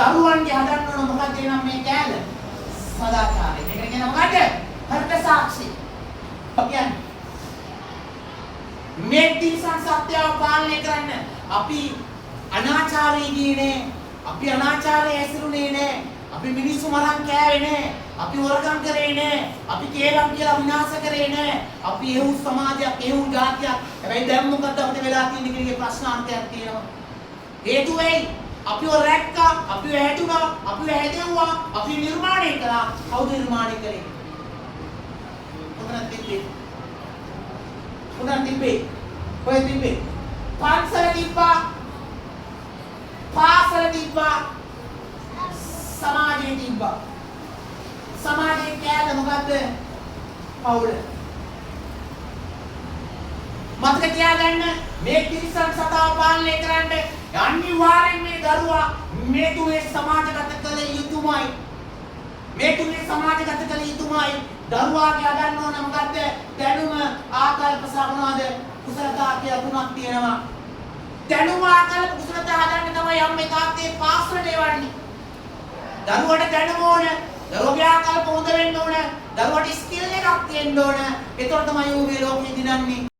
දරුවන්ගේ හදන්න ඕන මොකක්ද එනම් මේ කෑල්ල? සදාචාරය. මේකට කියන මොකද්ද? හෘද සාක්ෂි. කියන්නේ මේ තිරසන් සත්‍යව පාලනය කරන්න අපි අනාචාරී ගියේ අපි අනාචාරයේ ඇසිරුනේ නෑ. අපි මිනිස්සු මරන් කෑවේ නෑ. අපි වරකම් කරේ නෑ. අපි කේලම් කියලා විනාශ කරේ නෑ. අපි එහෙව් සමාජයක්, එහෙව් ජාතියක්. හැබැයි දැන් මොකද අපිට වෙලා තියෙන්නේ කියන ප්‍රශ්නාර්ථයක් තියෙනවා. හේතුව වෙයි අපිව රැක්කා, අපිව හැදුනා, අපිව හැදෙව්වා, අපි නිර්මාණය කළා. කවුද නිර්මාණය කරේ? උනන් තිබ්බේ. කොහෙද තිබ්බේ? පන්සල තිබ්බා. පාසල තිබ්බා. සමාජයේ තිබ්බා. සමාජයේ කෑල්ල මොකද්ද? පවුල. මතක තියාගන්න මේ තිරිසන් සතාව පාලනය කරන්න අනිවාර්යෙන් මේ දරුවා මේ තුනේ සමාජගත කළ යුතුමයි. මේ තුනේ සමාජගත කළ යුතුමයි. දරුවාගේ හදන්න ඕන මොකද්ද? දැනුම, ආකල්ප සමනවාද කුසලතා කියලා තුනක් තියෙනවා. දැනුම, ආකල්ප, කුසලතා හදන්න තමයි අම්මේ තාත්තේ පාසලට එවන්නේ. දරුවට දැනුම ඕන, දරුවගේ ආකල්ප හොඳ වෙන්න ඕන, දරුවට ස්කිල් එකක් තියෙන්න ඕන. ඒතකොට තමයි ඌ මේ ලෝකෙ දිනන්නේ.